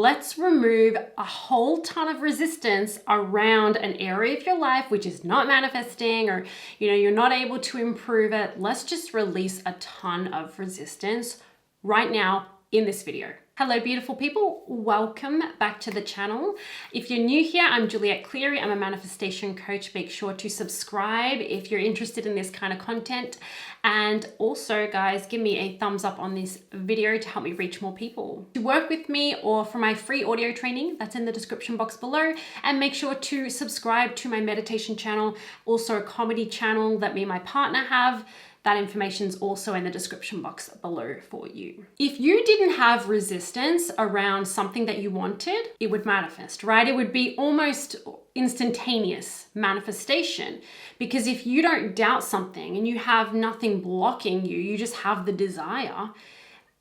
let's remove a whole ton of resistance around an area of your life which is not manifesting, or you're not able to improve it. Let's just release a ton of resistance right now in this video. Hello, beautiful people. Welcome back to the channel. If you're new here, I'm Juliette Cleary. I'm a manifestation coach. Make sure to subscribe if you're interested in this kind of content. And also, guys, give me a thumbs up on this video to help me reach more people. To work with me or for my free audio training, that's in the description box below. And make sure to subscribe to my meditation channel, also a comedy channel that me and my partner have. That information is also in the description box below for you. If you didn't have resistance around something that you wanted, it would manifest, right? It would be almost instantaneous manifestation, because if you don't doubt something and you have nothing blocking you, you just have the desire.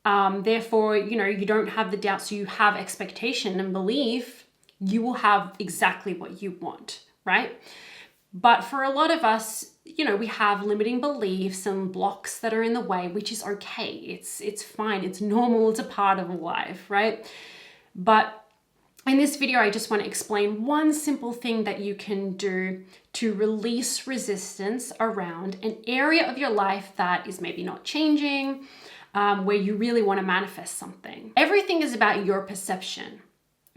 Therefore, you don't have the doubt, so you have expectation and belief, you will have exactly what you want, right? But for a lot of us, we have limiting beliefs and blocks that are in the way, which is okay. It's fine. It's normal. It's a part of life, right? But in this video, I just want to explain one simple thing that you can do to release resistance around an area of your life that is maybe not changing, where you really want to manifest something. Everything is about your perception,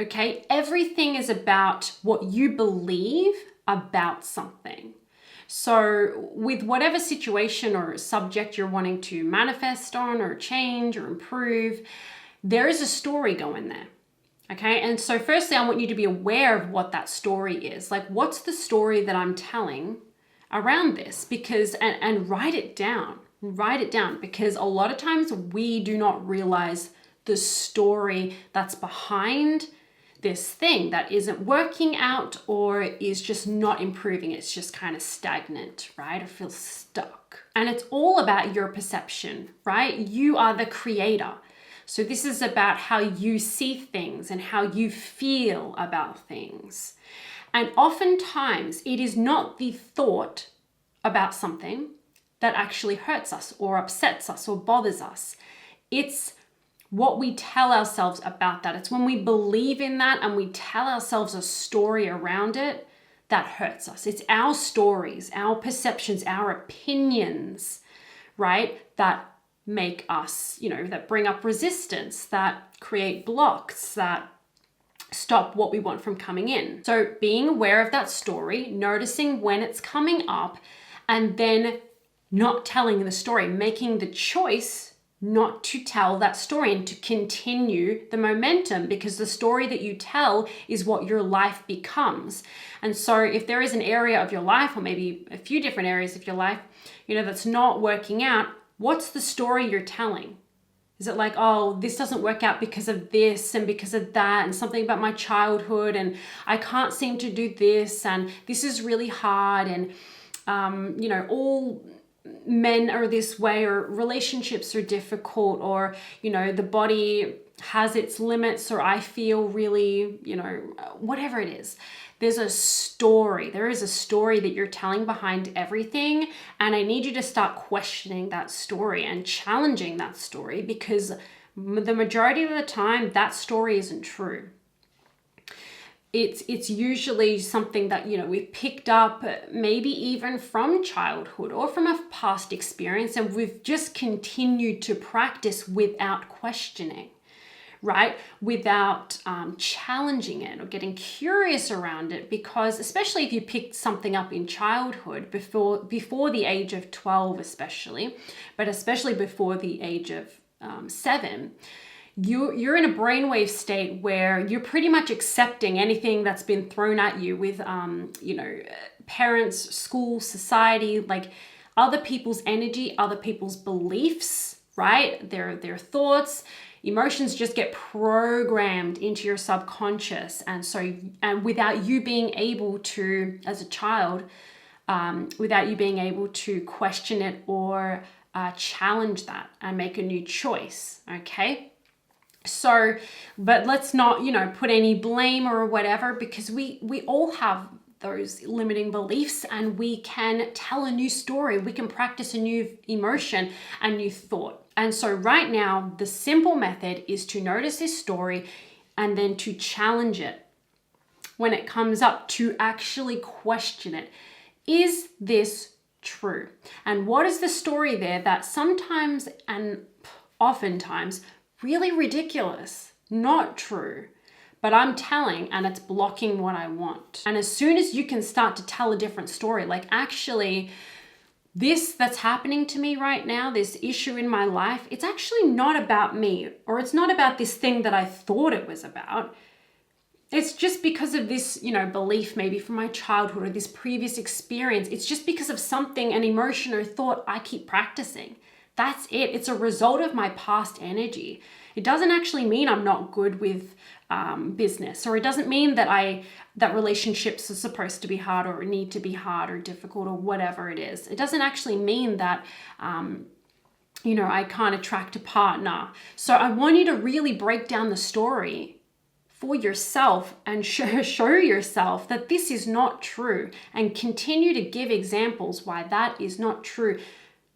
okay? Everything is about what you believe about something. So with whatever situation or subject you're wanting to manifest on or change or improve, there is a story going there. Okay. And so firstly, I want you to be aware of what that story is. Like, what's the story that I'm telling around this? Because, and write it down, because a lot of times we do not realize the story that's behind this thing that isn't working out or is just not improving. It's just kind of stagnant, right? Or feels stuck. And it's all about your perception, right? You are the creator. So this is about how you see things and how you feel about things. And oftentimes it is not the thought about something that actually hurts us or upsets us or bothers us. It's what we tell ourselves about that. It's when we believe in that and we tell ourselves a story around it that hurts us. It's our stories, our perceptions, our opinions, right? That make us, that bring up resistance, that create blocks, that stop what we want from coming in. So being aware of that story, noticing when it's coming up, and then not telling the story, making the choice not to tell that story and to continue the momentum, because the story that you tell is what your life becomes. And so if there is an area of your life, or maybe a few different areas of your life, that's not working out, what's the story you're telling? Is it like, oh, this doesn't work out because of this and because of that, and something about my childhood, and I can't seem to do this, and this is really hard, and all men are this way, or relationships are difficult, or the body has its limits, or I feel really, whatever it is. There is a story that you're telling behind everything, and I need you to start questioning that story and challenging that story, because the majority of the time that story isn't true. It's usually something that, we've picked up maybe even from childhood or from a past experience, and we've just continued to practice without questioning, right? Without challenging it or getting curious around it, because especially if you picked something up in childhood before the age of 12 especially, but especially before the age of 7, you're in a brainwave state where you're pretty much accepting anything that's been thrown at you with, parents, school, society, like other people's energy, other people's beliefs, right? Their thoughts, emotions just get programmed into your subconscious. And without you being able to, as a child, without you being able to question it or challenge that and make a new choice, okay? So, but let's not, put any blame or whatever, because we all have those limiting beliefs, and we can tell a new story. We can practice a new emotion, a new thought. And so right now, the simple method is to notice this story, and then to challenge it when it comes up, to actually question it. Is this true? And what is the story there that sometimes and oftentimes really ridiculous, not true, but I'm telling and it's blocking what I want? And as soon as you can start to tell a different story, like actually this that's happening to me right now, this issue in my life, it's actually not about me, or it's not about this thing that I thought it was about. It's just because of this, belief maybe from my childhood or this previous experience. It's just because of something, an emotion or thought I keep practicing. That's it. It's a result of my past energy. It doesn't actually mean I'm not good with business, or it doesn't mean that that relationships are supposed to be hard or need to be hard or difficult or whatever it is. It doesn't actually mean that I can't attract a partner. So I want you to really break down the story for yourself and show yourself that this is not true, and continue to give examples why that is not true,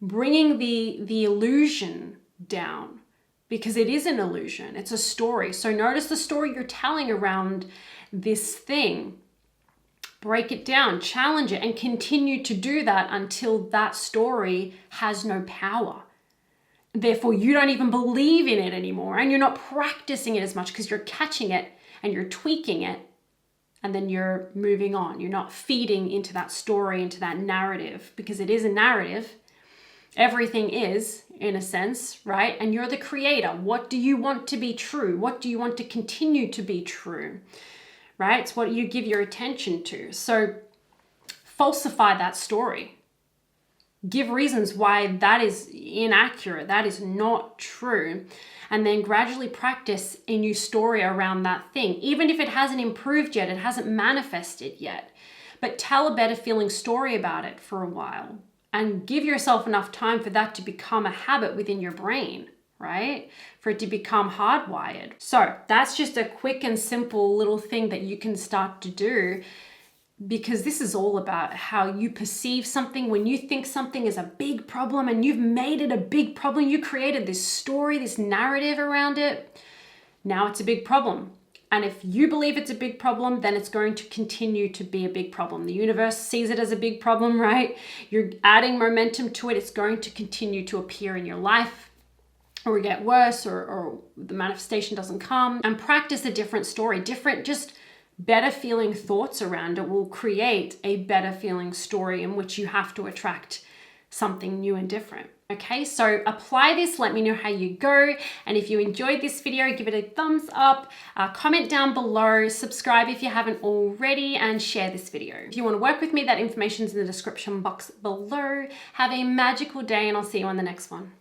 bringing the illusion down, because it is an illusion. It's a story. So notice the story you're telling around this thing. Break it down, challenge it, and continue to do that until that story has no power. Therefore, you don't even believe in it anymore, and you're not practicing it as much because you're catching it and you're tweaking it, and then you're moving on. You're not feeding into that story, into that narrative, because it is a narrative. Everything is, in a sense, right? And you're the creator. What do you want to be true? What do you want to continue to be true, right? It's what you give your attention to. So falsify that story. Give reasons why that is inaccurate, that is not true, and then gradually practice a new story around that thing. Even if it hasn't improved yet, it hasn't manifested yet, but tell a better feeling story about it for a while and give yourself enough time for that to become a habit within your brain, right? For it to become hardwired. So that's just a quick and simple little thing that you can start to do, because this is all about how you perceive something. When you think something is a big problem and you've made it a big problem, you created this story, this narrative around it, now it's a big problem. And if you believe it's a big problem, then it's going to continue to be a big problem. The universe sees it as a big problem, right? You're adding momentum to it. It's going to continue to appear in your life, or get worse, or the manifestation doesn't come. And practice a different story, just better feeling thoughts around it will create a better feeling story in which you have to attract something new and different. Okay, so apply this, let me know how you go. And if you enjoyed this video, give it a thumbs up, comment down below, subscribe if you haven't already, and share this video. If you want to work with me, that information's in the description box below. Have a magical day, and I'll see you on the next one.